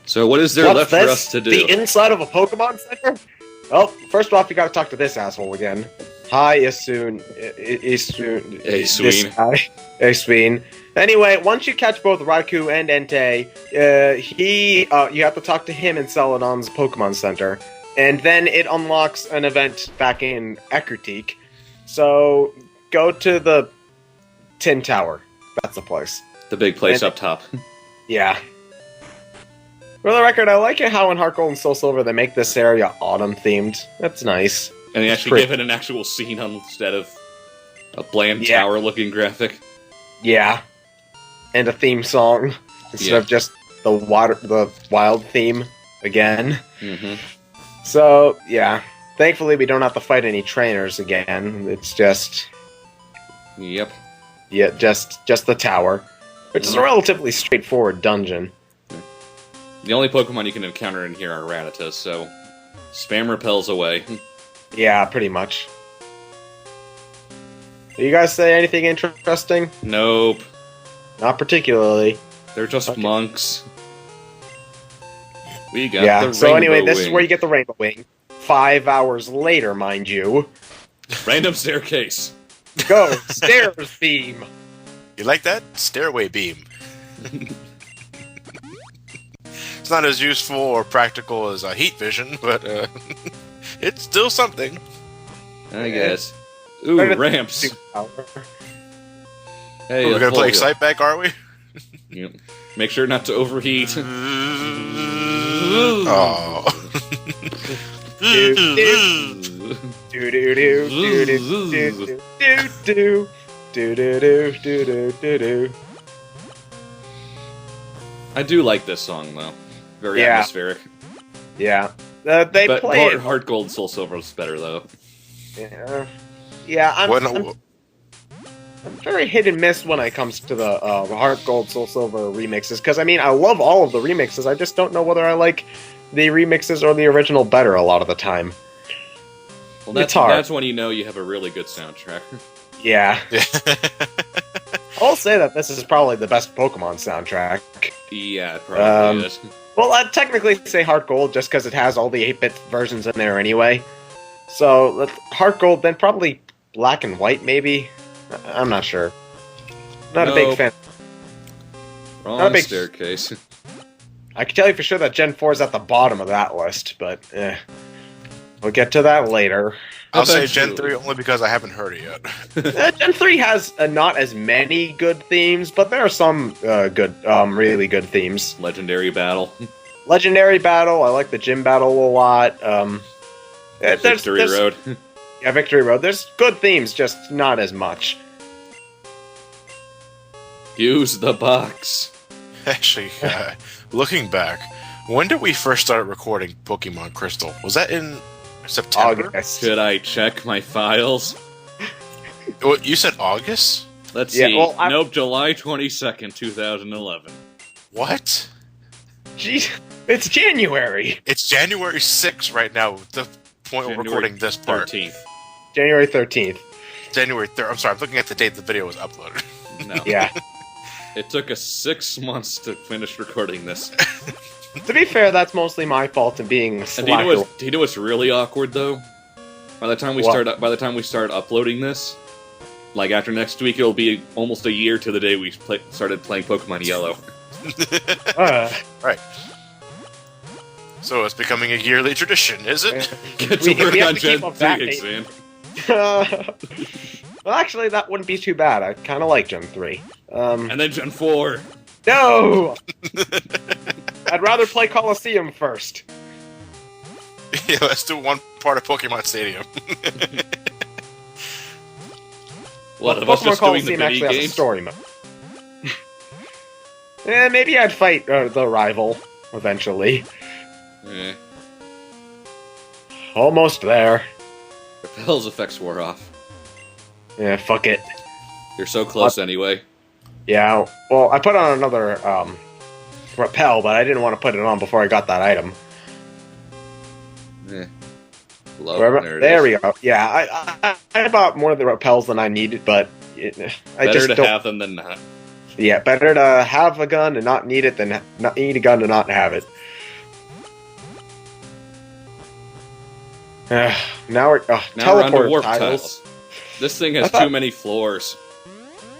So what is there left for us to do? The inside of a Pokemon Center? Well, first off, you gotta talk to this asshole again. Hi, Issoon. Issoon. Anyway, once you catch both Raikou and Entei, you have to talk to him in Celadon's Pokemon Center. And then it unlocks an event back in Ecruteak. So, go to the Tin Tower. That's the place. The big place up top. Yeah. For the record, I like it how in Heart Gold and Soul Silver they make this area autumn-themed. That's nice. And they actually give it an actual scene instead of a bland tower-looking graphic. Yeah. And a theme song instead of just the wild theme again. Mm-hmm. So, yeah. Thankfully, we don't have to fight any trainers again. It's just... Yep. Yeah, just the tower. Which is a relatively straightforward dungeon. The only Pokemon you can encounter in here are Rattatas, so spam repels away. Yeah, pretty much. Do you guys say anything interesting? Nope. Not particularly. They're just monks. We got the so anyway, this wing. is where you get the Rainbow Wing. 5 hours later, mind you. Random staircase. Go! Stairs beam! You like that? Stairway beam. It's not as useful or practical as heat vision, but it's still something. I guess. Ooh, ramps. Hey, we're gonna play Excite Back, are we? Yep. Make sure not to overheat. Oh. I do like this song though. Very atmospheric. Yeah. They play it. Heart Gold Soul Silver is better though. Yeah. Yeah, I'm very hit and miss when it comes to the Heart Gold Soul Silver remixes, because I mean I love all of the remixes, I just don't know whether I like the remixes or the original better a lot of the time. Well, that's when you know you have a really good soundtrack. Yeah. I'll say that this is probably the best Pokemon soundtrack. Yeah, it probably is. Well, I'd technically say Heart Gold just because it has all the 8-bit versions in there anyway. So, Heart Gold, then probably Black and White, maybe? I'm not sure. Not a big fan. Wrong staircase. I can tell you for sure that Gen 4 is at the bottom of that list, but we'll get to that later. I'll say Gen 3 only because I haven't heard it yet. Gen 3 has not as many good themes, but there are some really good themes. Legendary Battle. Legendary Battle, I like the gym battle a lot. Victory Road. Yeah, Victory Road. There's good themes, just not as much. Use the box. Actually, looking back, when did we first start recording Pokemon Crystal? Was that in September? August. Should I check my files? What, you said August? Let's see. Well, nope, July 22nd, 2011. What? Jeez, it's January. It's January 6th right now, the point we're recording this part. 13th. January 13th. January 3rd. I'm sorry, I'm looking at the date the video was uploaded. No. Yeah. It took us 6 months to finish recording this. To be fair, that's mostly my fault in being slacker. Do you know what's really awkward though? By the time we start uploading this, like after next week, it'll be almost a year to the day we started playing Pokemon Yellow. Right. So it's becoming a yearly tradition, is it? Get to work on Gen 3, Xan. Well, actually, that wouldn't be too bad. I kind of like Gen 3. And then Gen 4. No! I'd rather play Coliseum first. Yeah, let's do one part of Pokemon Stadium. What, of us just doing the mini has a story mode. Maybe I'd fight the rival, eventually. Almost there. Repel's effects wore off. Yeah, fuck it. You're so close anyway. Yeah, well, I put on another Repel, but I didn't want to put it on before I got that item. There we go. Yeah, I bought more of the Repels than I needed, but better to have them than not. Yeah, better to have a gun and not need it than not need a gun and not have it. Now we're Now we're on to teleport warp tiles. This thing has too many floors.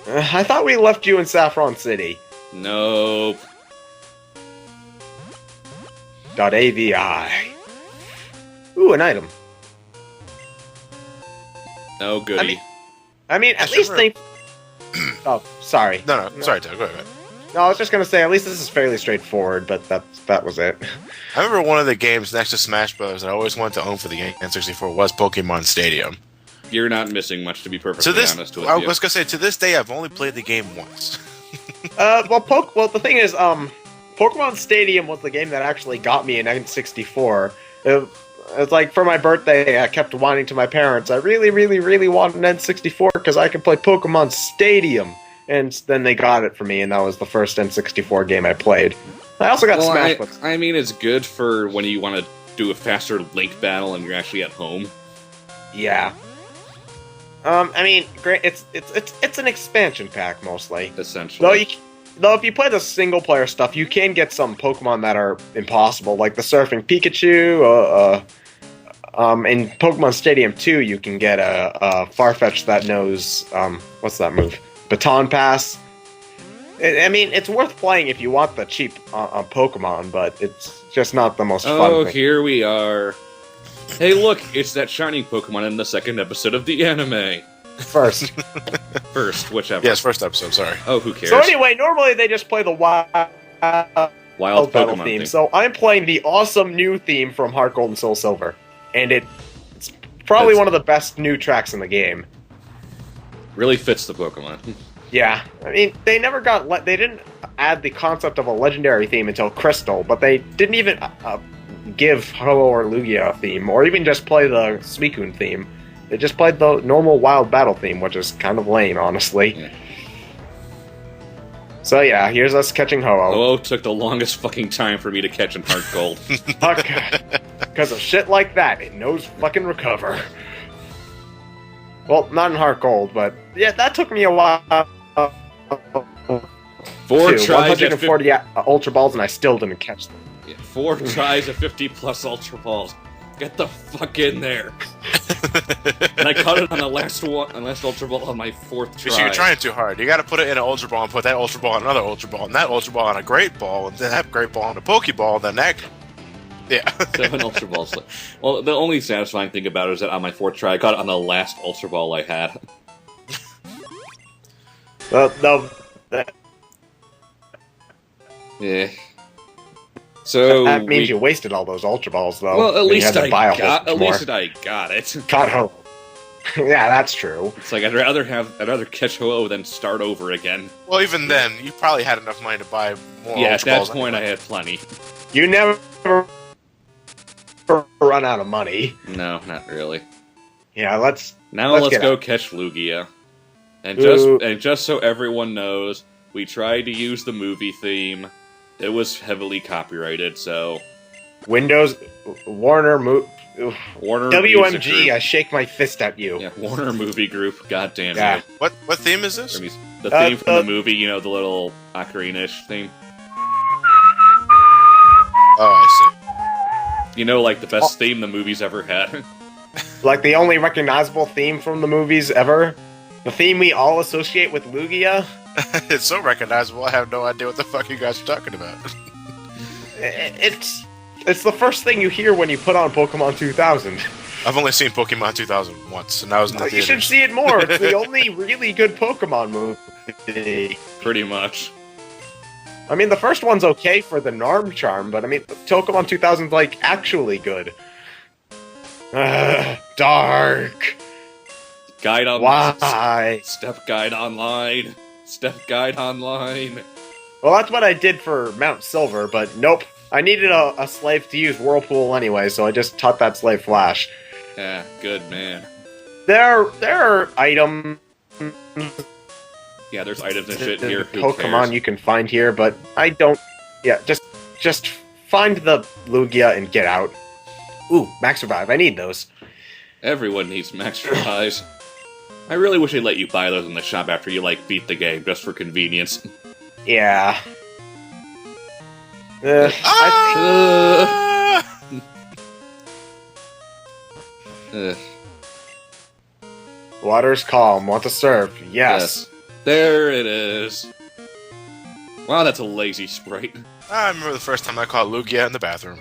I thought we left you in Saffron City. Nope. .avi. Ooh, an item. No goodie. I mean, at least they. Oh, sorry. No, sorry, Doug. Go ahead. No, I was just gonna say, at least this is fairly straightforward, but that was it. I remember one of the games next to Smash Bros. I always wanted to own for the N64 was Pokemon Stadium. You're not missing much, to be perfectly honest with you. I was gonna say, to this day, I've only played the game once. Well, the thing is, Pokemon Stadium was the game that actually got me an N64. It's like, for my birthday, I kept wanting to my parents, I really, really, really want an N64 because I can play Pokemon Stadium. And then they got it for me, and that was the first N64 game I played. I also got Smash Bros. I mean, it's good for when you want to do a faster Link battle and you're actually at home. Yeah. I mean, great. It's an expansion pack mostly. Essentially. Though if you play the single player stuff, you can get some Pokemon that are impossible, like the Surfing Pikachu. In Pokemon Stadium 2, you can get a Farfetch that knows what's that move? Baton Pass. I mean, it's worth playing if you want the cheap Pokemon, but it's just not the most fun thing. Oh, here we are. Hey, look, it's that shining Pokemon in the second episode of the anime. First, whichever. Yes, first episode, sorry. Oh, who cares? So anyway, normally they just play the wild Pokemon battle theme. So I'm playing the awesome new theme from Heart Gold and Soul Silver. And it's probably one of the best new tracks in the game. Really fits the Pokemon. Yeah, I mean, they never they didn't add the concept of a legendary theme until Crystal, but they didn't even give Ho-Oh or Lugia a theme, or even just play the Suicune theme. They just played the normal wild battle theme, which is kind of lame, honestly. Yeah. So yeah, here's us catching Ho-Oh. Ho-Oh took the longest fucking time for me to catch in Heart Gold. Because of shit like that, it knows fucking recover. Well, not in Heart Gold, but yeah, that took me a while. 4 tries 140 Ultra Balls, and I still didn't catch them. Yeah, 4 tries of 50 plus Ultra Balls. Get the fuck in there. And I caught it on the last Ultra Ball on my 4th try. So you're trying too hard. You gotta put it in an Ultra Ball and put that Ultra Ball in another Ultra Ball, and that Ultra Ball on a Great Ball, and then that Great Ball on a Pokeball, then that... Yeah. 7 Ultra Balls. Well, the only satisfying thing about it is that on my 4th try, I got it on the last Ultra Ball I had. Yeah. So that means you wasted all those Ultra Balls, though. Well, at least I got it. Caught Ho. Yeah, that's true. It's like I'd rather catch Ho-Oh than start over again. Well, even then, you probably had enough money to buy more Yeah, Ultra at Balls that point anyway. I had plenty. You never run out of money. No, not really. Yeah, let's go catch Lugia. And just so everyone knows, we tried to use the movie theme. It was heavily copyrighted, so Windows Warner WMG, Music Group. I shake my fist at you. Yeah, Warner Movie Group. God damn Yeah. you. What theme is this? The theme from the movie, you know, the little ocarina-ish theme. Oh, I You know, like the best theme the movie's ever had. Like the only recognizable theme from the movies ever? The theme we all associate with Lugia? see. It's so recognizable, I have no idea what the fuck you guys are talking about. It's the first thing you hear when you put on Pokemon 2000. I've only seen Pokemon 2000 once, and that was in the You theaters. should see it more. It's the only really good Pokemon movie. Pretty much. I mean, the first one's okay for the Narm charm, but I mean, Pokemon 2000's like actually good. Dark. Guide on Why? Step Guide Online. Step Guide Online. Well, that's what I did for Mount Silver, but nope. I needed a slave to use Whirlpool anyway, so I just taught that slave Flash. Yeah, good man. There are items. Yeah, there's items and shit here. Who Pokemon cares? you can find here, but I don't. Yeah, just find the Lugia and get out. Ooh, Max Revive. I need those. Everyone needs Max Revives. I really wish they'd let you buy those in the shop after you, like, beat the game, just for convenience. Yeah. Ugh. Water's calm. Want to surf? Yes. There it is. Wow, that's a lazy sprite. I remember the first time I caught Lugia in the bathroom.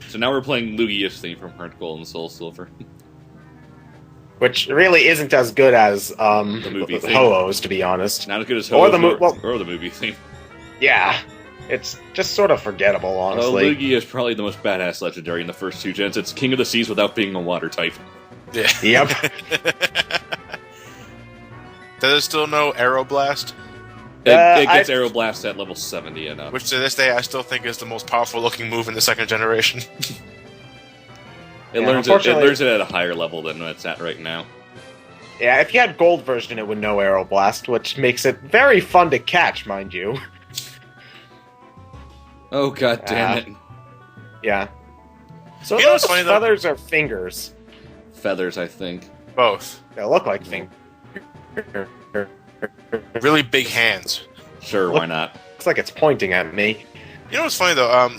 So now we're playing Lugia's theme from Heart Gold and Soul Silver. Which really isn't as good as The movie theme. Ho-Oh's, to be honest. Not as good as Or Ho-Oh's the or the movie theme. Yeah. It's just sort of forgettable, honestly. Well, Lugia is probably the most badass legendary in the first 2 gens. It's King of the Seas without being a water type. Yeah. Yep. Does it still know Aeroblast? It gets Aeroblast at level 70 and up. Which to this day I still think is the most powerful looking move in the second generation. It learns it at a higher level than it's at right now. Yeah, if you had gold version, it would know Aeroblast, which makes it very fun to catch, mind you. Oh, god damn it. Yeah. So You know what's those funny, though? feathers are fingers. Feathers, I think. Both. They look like fingers. Really big hands. Sure, why not? Looks like it's pointing at me. You know what's funny though?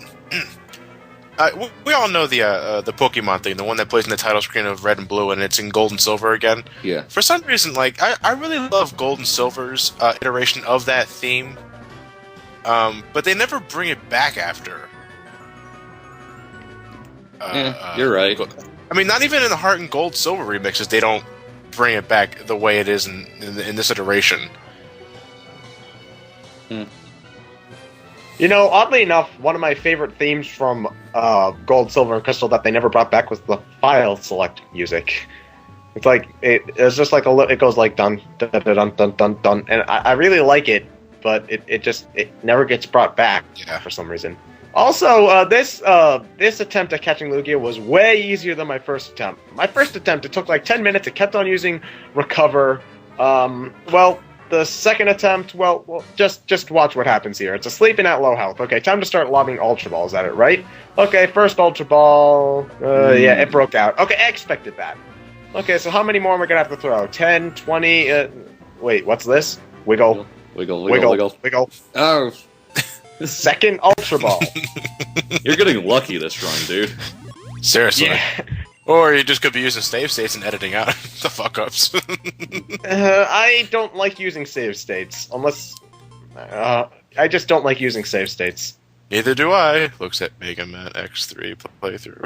We all know the Pokemon thing, the one that plays in the title screen of Red and Blue, and it's in Gold and Silver again. Yeah. For some reason, like I really love Gold and Silver's iteration of that theme, but they never bring it back after. You're right. I mean, not even in the Heart and Gold Silver remixes, they don't bring it back the way it is in this iteration. You know, oddly enough, one of my favorite themes from Gold, Silver, and Crystal that they never brought back was the file select music. It's like it's just like it goes like dun dun dun dun dun dun, dun. And I really like it, but it never gets brought back for some reason. Also, this attempt at catching Lugia was way easier than my first attempt. My first attempt, it took like 10 minutes. It kept on using Recover. Well, the second attempt, well, just watch what happens here. It's asleep and at low health. Okay, time to start lobbing Ultra Balls at it, right? Okay, first Ultra Ball. Yeah, it broke out. Okay, I expected that. Okay, so how many more am I going to have to throw? 10, 20... wait, what's this? Wiggle. Wiggle. Oh. Second Ultra Ball. You're getting lucky this run, dude. Seriously. Yeah. Or you just could be using save states and editing out the fuck-ups. I don't like using save states, unless... I just don't like using save states. Neither do I. Looks at Mega Man X3 playthrough.